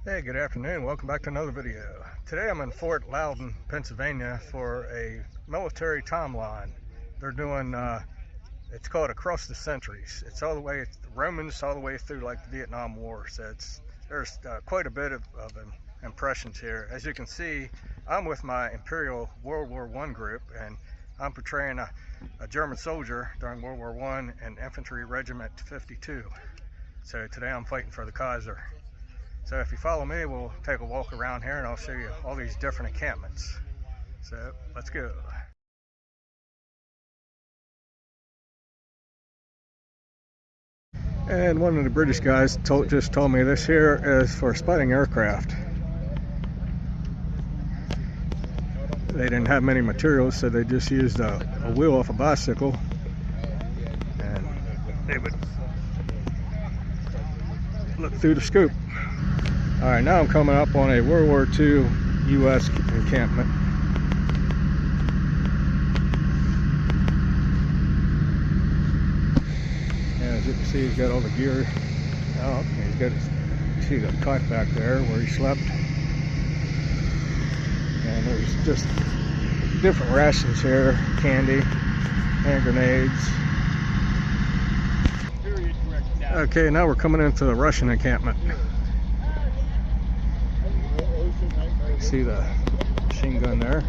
Hey, good afternoon. Welcome back to another video. Today I'm in Fort Loudoun, Pennsylvania for a military timeline. They're doing, it's called Across the Centuries. It's all the way, Romans all the way through like the Vietnam War. So there's quite a bit of impressions here. As you can see, I'm with my Imperial World War I group, and I'm portraying a German soldier during World War I in Infantry Regiment 52. So today I'm fighting for the Kaiser. So if you follow me, we'll take a walk around here and I'll show you all these different encampments. So let's go. And one of the British guys just told me this here is for spotting aircraft. They didn't have many materials, so they just used a wheel off a bicycle, and they would look through the scope. Alright, now I'm coming up on a World War II U.S. encampment. And as you can see, he's got all the gear out. He's got his, see the cot back there where he slept. And there's just different rations here, candy, hand grenades. Okay, now we're coming into the Russian encampment. See the machine gun there.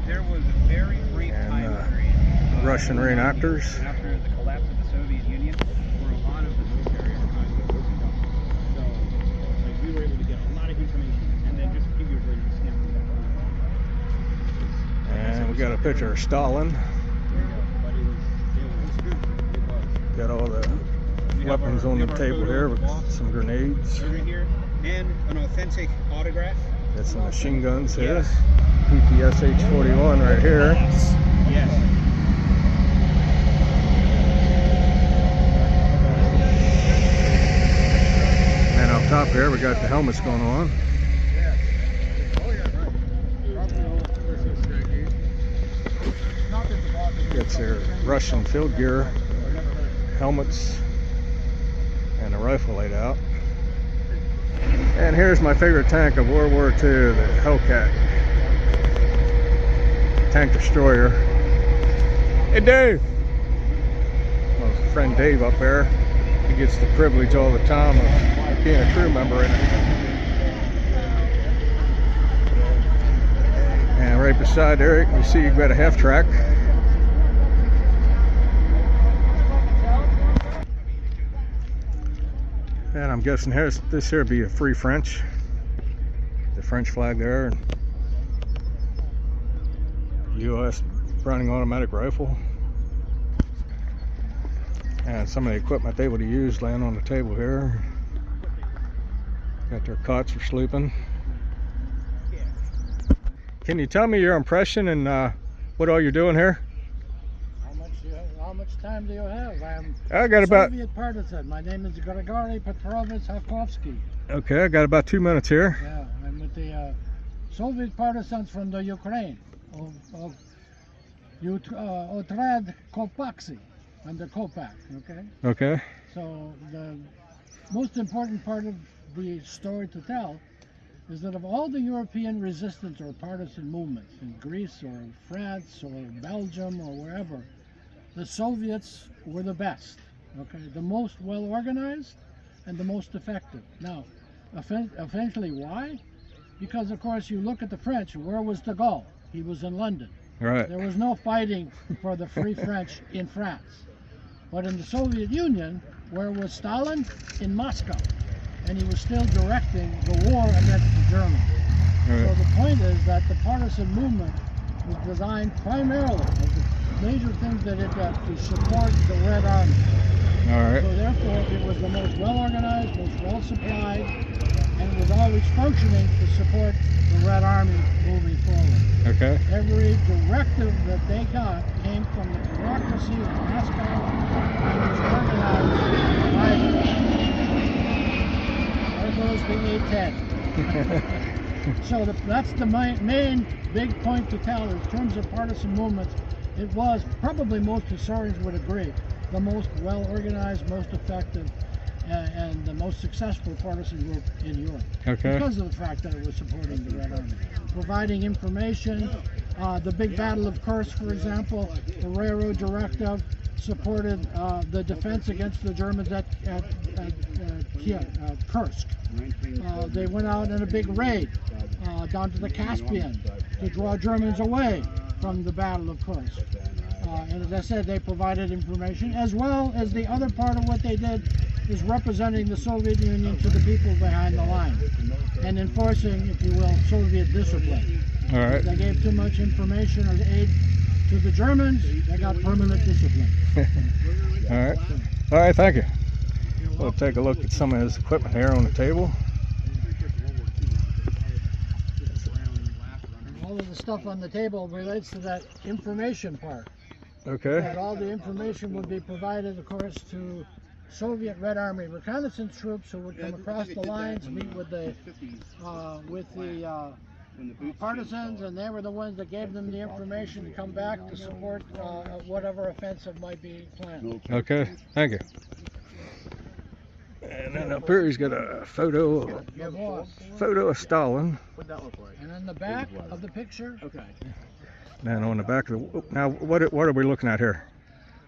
There was a very brief time period. Russian reenactors. After the collapse of the Soviet Union, where a lot of the military archives were opened up. So, like, we were able to get a lot of information, and then just figures ready to snap them back. And we got a picture of Stalin. But it was good. Got all the weapons on the table here with some grenades. Over here, and an authentic autograph. Got some machine guns here. Yes. PPSH-41 right here. Yes. And up top here we got the helmets going on. Got their Russian field gear, helmets, and a rifle laid out. And here's my favorite tank of World War II, the Hellcat tank destroyer. Hey Dave! My friend Dave up there, he gets the privilege all the time of being a crew member in it. And right beside there, you see you've got a Halftrack. And I'm guessing this here be a Free French. The French flag there. And U.S. Browning automatic rifle. And some of the equipment they would have used laying on the table here. Got their cots for sleeping. Can you tell me your impression and what all you're doing here? How much time do you have? I got about Soviet partisan. My name is Grigory Petrovich Hakovsky. Okay, I got about 2 minutes here. Yeah, I'm with the Soviet partisans from the Ukraine of Otrad Kopaksy under Kopak. Okay. Okay. So the most important part of the story to tell is that of all the European resistance or partisan movements in Greece or France or Belgium or wherever, the Soviets were the best, okay, the most well organized and the most effective. Now, eventually, why? Because of course you look at the French. Where was de Gaulle? He was in London. Right. There was no fighting for the Free French in France. But in the Soviet Union, where was Stalin? In Moscow, and he was still directing the war against the Germans. Right. So the point is that the partisan movement was designed primarily as the major things that it did to support the Red Army. All right. So therefore, it was the most well-organized, most well-supplied, and was always functioning to support the Red Army moving forward. Okay. Every directive that they got came from the bureaucracy of Moscow and was organized by there goes the A-10. So that's the main big point to tell in terms of partisan movements. It was, probably most historians would agree, the most well-organized, most effective, and the most successful partisan group in Europe. Okay. Because of the fact that it was supporting the Red Army, providing information. The big Battle of Kursk, for example, the Railroad Directive supported the defense against the Germans at Kursk. They went out in a big raid down to the Caspian to draw Germans away from the Battle of Kursk. And as I said, they provided information, as well as the other part of what they did is representing the Soviet Union to the people behind the line and enforcing, if you will, Soviet discipline. All right. If they gave too much information or aid to the Germans, they got permanent discipline. All right. All right, thank you. We'll take a look at some of his equipment here on the table. All of the stuff on the table relates to that information part. Okay. That all the information would be provided, of course, to Soviet Red Army reconnaissance troops who would come across the lines, meet with the partisans, and they were the ones that gave them the information to come back to support whatever offensive might be planned. Okay, thank you. And then up here he's got a photo of Stalin. What'd that look like? And in the back of the picture, Okay. And on the back of the, now what are we looking at here?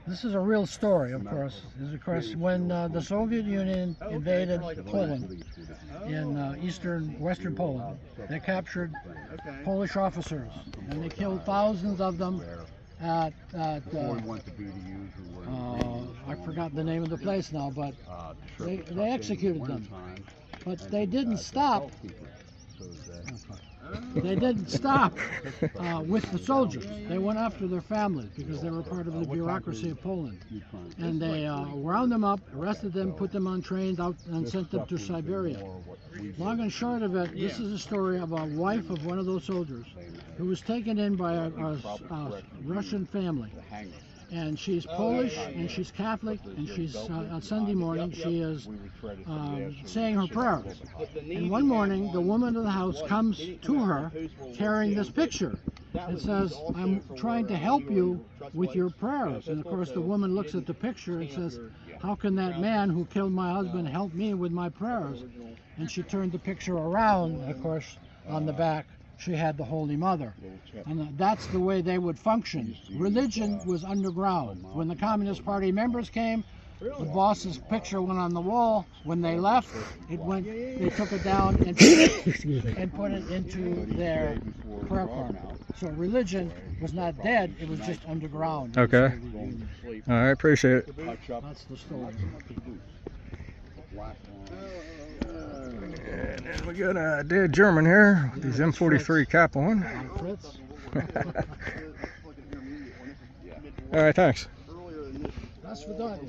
this is a real story, of course. This is, of course, when the Soviet Union invaded Poland in western Poland. They captured Polish officers, and they killed thousands of them at I forgot the name of the place now, but they executed them. But they didn't stop. They didn't stop with the soldiers. They went after their families because they were part of the bureaucracy of Poland. And they wound them up, arrested them, put them on trains out, and sent them to Siberia. Long and short of it, this is a story of a wife of one of those soldiers who was taken in by a Russian family. And she's Polish, and she's Catholic, and she's on Sunday morning she is saying her prayers. And one morning, the woman of the house comes to her carrying this picture. It says, "I'm trying to help you with your prayers." And of course, the woman looks at the picture and says, "How can that man who killed my husband help me with my prayers?" And she turned the picture around, and of course, on the back, she had the Holy Mother. And that's the way they would function. Religion was underground. When the Communist Party members came, the boss's picture went on the wall. When they left, they took it down and put it into their prayer corner. So religion was not dead, it was just underground. Okay. All right, appreciate it. That's the story. And then we got a dead German here with his M43 cap on. Fritz. All right, thanks. That's for done.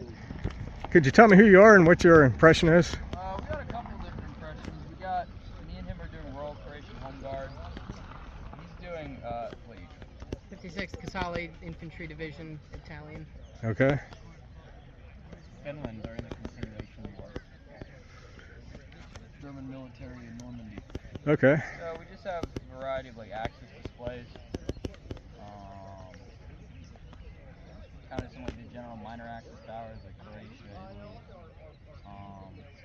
Could you tell me who you are and what your impression is? We got a couple different impressions. Me and him are doing Royal Croatian Home Guard. He's doing, 56th Casale Infantry Division, Italian. Okay. Finland are in the continuation war. German military in Normandy. Okay. So we just have a variety of Axis displays. Kind of some the general minor Axis powers like Croatia, Italy,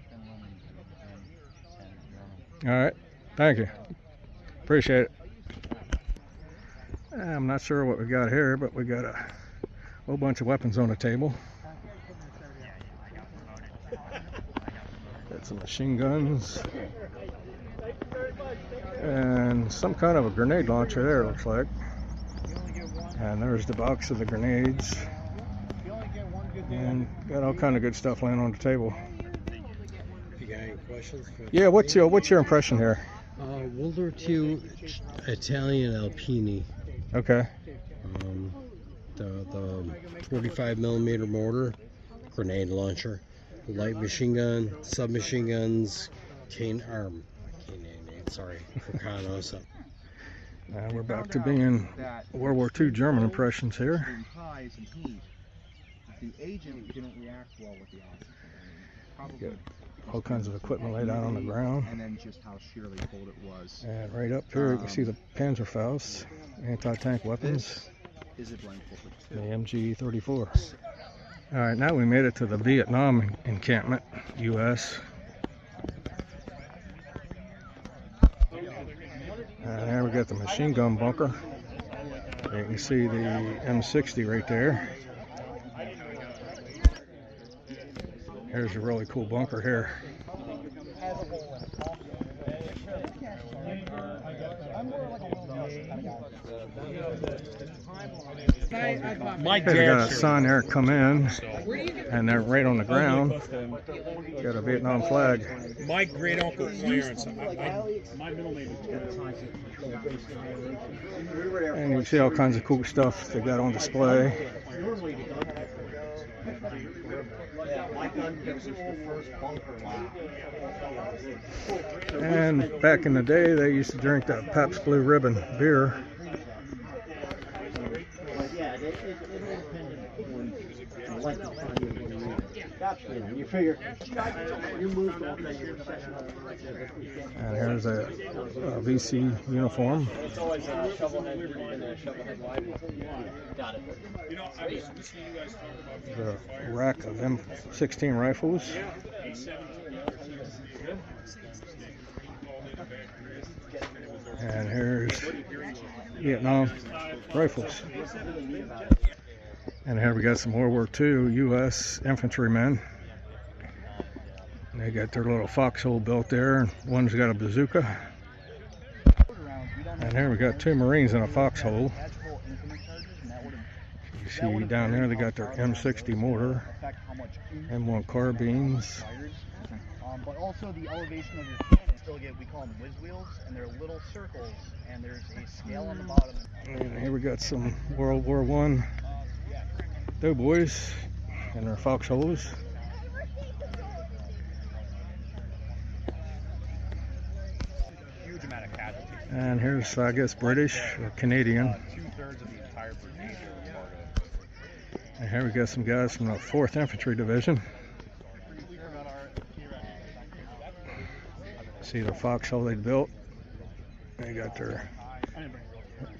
Finland, and Germany. All right. Thank you. Appreciate it. I'm not sure what we got here, but we got a whole bunch of weapons on the table. Got some machine guns and some kind of a grenade launcher there, it looks like. And there's the box of the grenades. And got all kind of good stuff laying on the table. You got any questions? Yeah, what's your impression here? World War II Italian Alpini. Okay. The 45mm mortar, grenade launcher, light machine gun, submachine guns, Carcanos. We're back to being World War II German impressions here. The agent didn't react well with the officer. Probably All kinds of equipment laid out on the ground. And then just how sheerly cold it was. And right up here you can see the Panzerfaust anti-tank weapons. Is it blank The MG-34. All right, now we made it to the Vietnam encampment, U.S. And there we got the machine gun bunker. You can see the M60 right there. Here's a really cool bunker here. My Hey, we got a sign there, come in, and they're right on the ground. Got a Vietnam flag. My great uncle Clarence. My middle name is And you can see all kinds of cool stuff they got on display. And back in the day, they used to drink that Pabst Blue Ribbon beer. You figure And here's a VC uniform. The rack of M16 rifles. And here's Vietnam rifles. And here we got some World War II U.S. infantrymen. They got their little Foxhole built there, and one's got a bazooka. And here we got two Marines in a Foxhole. You see down there they got their M60 mortar, M1 carbines. But also the elevation of your cannon still get, we call them whiz wheels, and they're little circles, and there's a scale on the bottom. And here we got some World War I doughboys in their Foxholes. Huge amount of casualties. And here's, I guess, British or Canadian. 2/3 of the entire brigade are part of it. And here we got some guys from the 4th Infantry Division. See the Foxhole they built. They got their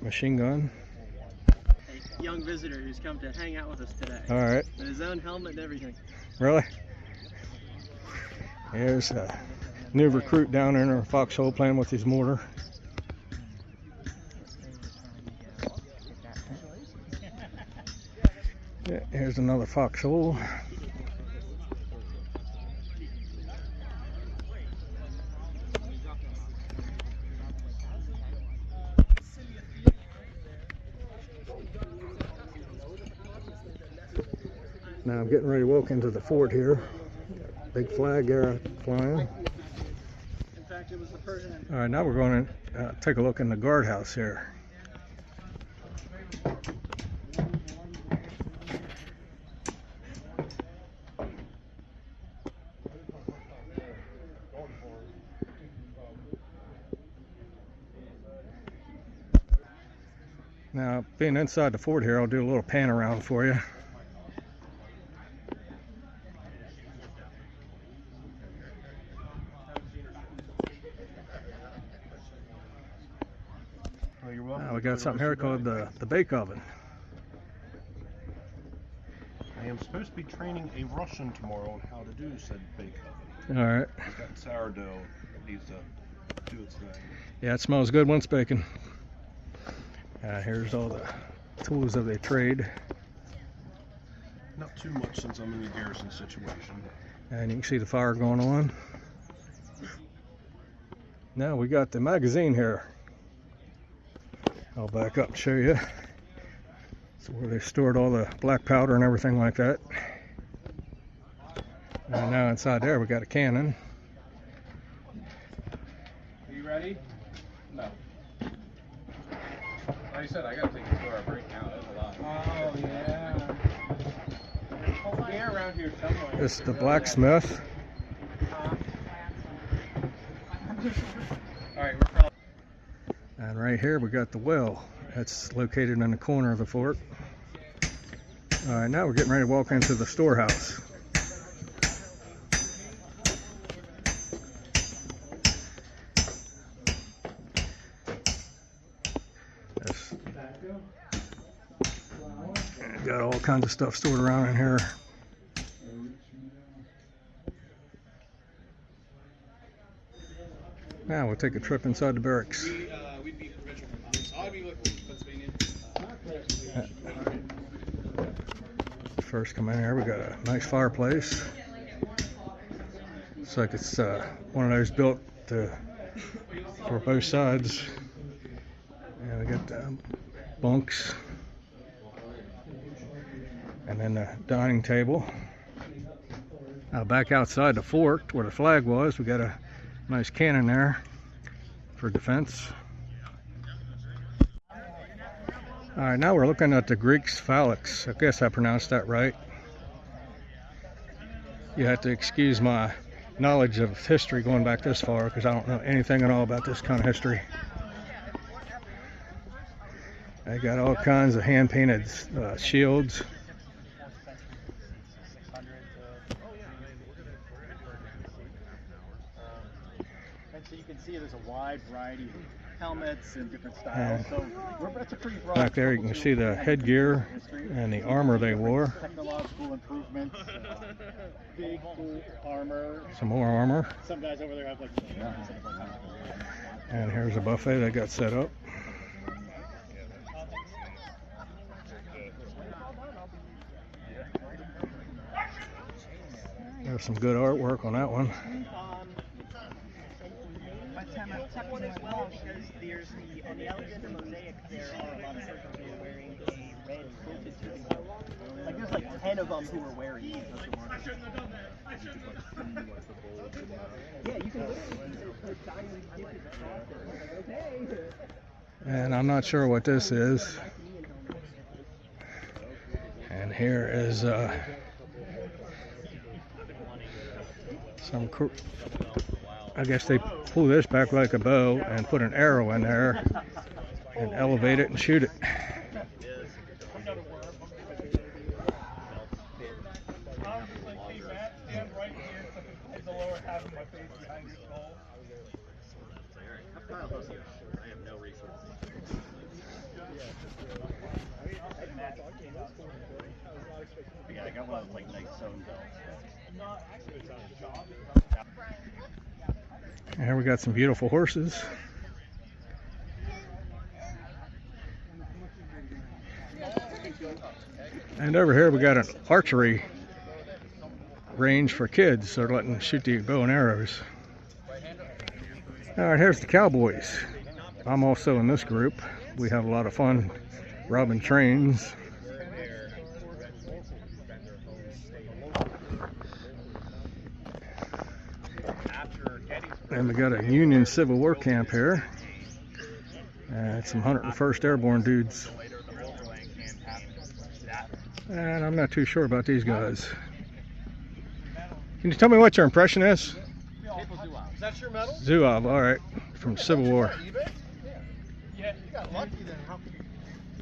machine gun. Young visitor who's come to hang out with us today. All right. With his own helmet and everything. Really? Here's a new recruit down there in our Foxhole playing with his mortar. Yeah, here's another Foxhole. Now I'm getting ready to walk into the fort here. Big flag there flying. In fact, it was the Persian. All right, now we're going to take a look in the guardhouse here. Now, being inside the fort here, I'll do a little pan around for you. Now we got something here called the bake oven. I am supposed to be training a Russian tomorrow on how to do said bake oven. All right. I've got sourdough that needs to do its thing. Yeah, it smells good once baking. Here's all the tools of the trade. Not too much since I'm in the garrison situation. And you can see the fire going on. Now we got the magazine here. I'll back up and show you. It's where they stored all the black powder and everything like that. And now inside there we got a cannon. Are you ready? No. Like I said, I gotta take this for a break now. That's a lot. Oh, yeah. There's air around here somewhere. This is the blacksmith. Alright, we're probably. And right here we got the well. That's located in the corner of the fort. All right, now we're getting ready to walk into the storehouse. Got all kinds of stuff stored around in here. Now we'll take a trip inside the barracks. First come in here, we got a nice fireplace. Looks like it's one of those built for both sides. And we got the bunks. And then the dining table. Now back outside the fort where the flag was, we got a nice cannon there for defense. Alright, now we're looking at the Greek's phalanx. I guess I pronounced that right. You have to excuse my knowledge of history going back this far because I don't know anything at all about this kind of history. They got all kinds of hand-painted shields. And so you can see there's a wide variety of helmets and different styles. So that's a pretty broad. Back there you can see the headgear and the armor they wore. Technological improvements, big cool armor. Some more armor. Some guys over there have like. And here's a buffet they got set up. There's some good artwork on that one. There's on the Alexander mosaic, there are a lot of soldiers who are wearing a red quilted tutu. Like there's like 10 of them who are wearing these. Yeah, you can And I'm not sure what this is. And here is I guess they pull this back like a bow and put an arrow in there and elevate it and shoot it. Yeah, I got one of those like nice sewn belts. And here we got some beautiful horses. And over here we got an archery range for kids. So they're letting them shoot the bow and arrows. Alright, here's the cowboys. I'm also in this group. We have a lot of fun robbing trains. And we got a Union Civil War camp here. Some 101st Airborne dudes. And I'm not too sure about these guys. Can you tell me what your impression is? Is that your medal? Zouave, alright. From Civil War. Yeah, you got lucky then.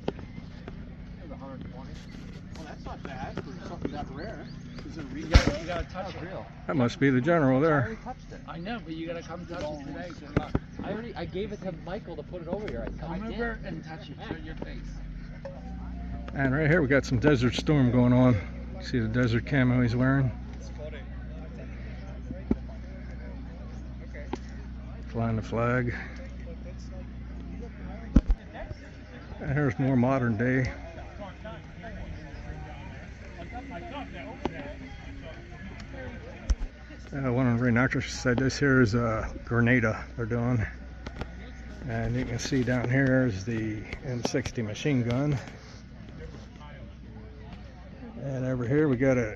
It was 120. Well, that's not bad for something that rare. Is it real? You gotta touch it. Real. That must be the general there. I already touched it. I know, but you gotta come touch it today. I gave it to Michael to put it over here. Come over and touch it. Show your face. And right here we got some Desert Storm going on. See the desert camo he's wearing? Flying the flag. And here's more modern day. One of the reenactors said this here is a Grenada they're doing. And you can see down here is the M60 machine gun. And over here we got a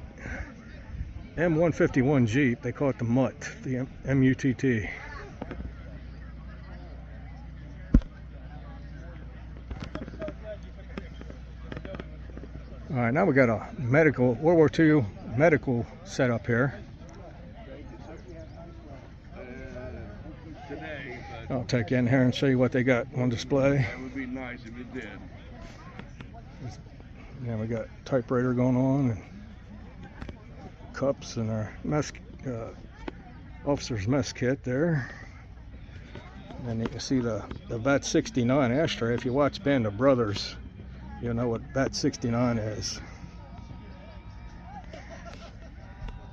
M151 Jeep. They call it the Mutt, the M-U-T-T. Alright, now we got a medical, World War II medical setup here. I'll take you in here and show you what they got on display. That would be nice if it did. Yeah, we got typewriter going on and cups and our mess, officer's mess kit there. And you can see the VAT 69 ashtray. If you watch Band of Brothers, you'll know what VAT 69 is.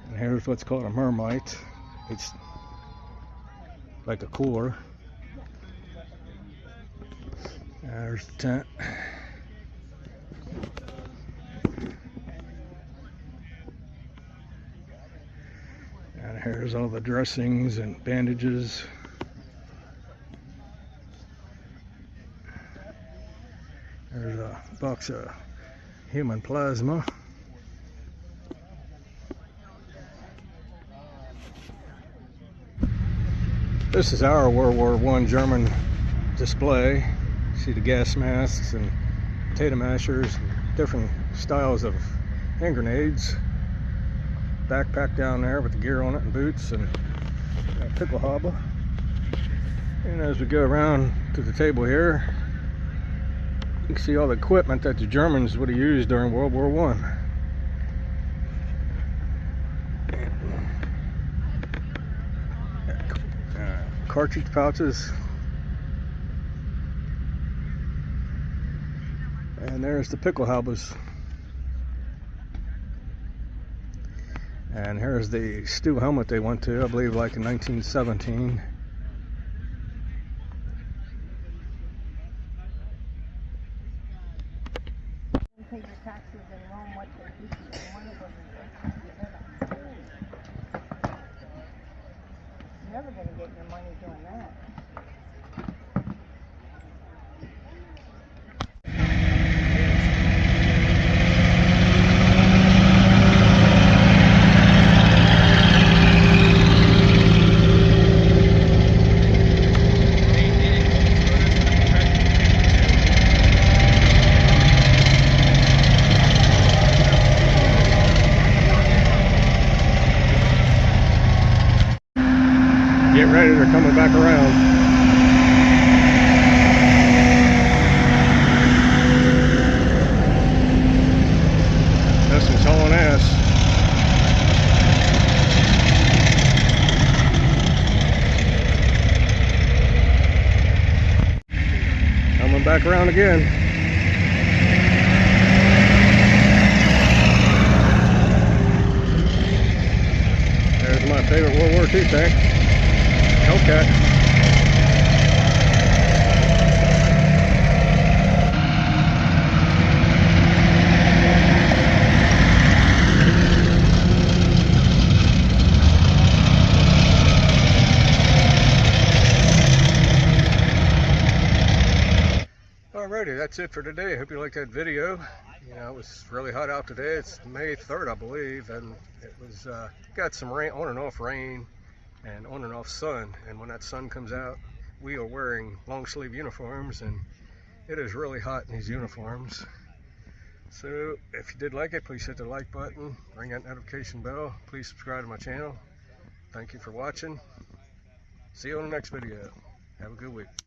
And here's what's called a mermite. It's like a cooler. There's the tent. And here's all the dressings and bandages. There's a box of human plasma. This is our World War I German display. See the gas masks and potato mashers, and different styles of hand grenades. Backpack down there with the gear on it and boots, and pickle hobble. And as we go around to the table here, you can see all the equipment that the Germans would have used during World War I. Cartridge pouches. And there's the pickle halbers. And here's the steel helmet they went to, I believe like in 1917. Pay your taxes in Rome, what they give you, and one of them is you're never going to get your money doing that. Get ready, they're coming back around. This one's hauling ass. Coming back around again. There's my favorite World War II tank. Hellcat. Alrighty, that's it for today. I hope you liked that video. You know, it was really hot out today. It's May 3rd, I believe, and it was got some rain, on and off rain, and on and off sun. And when that sun comes out, we are wearing long sleeve uniforms, and it is really hot in these uniforms. So if you did like it, please hit the like button, ring that notification bell, please subscribe to my channel. Thank you for watching. See you on the next video. Have a good week.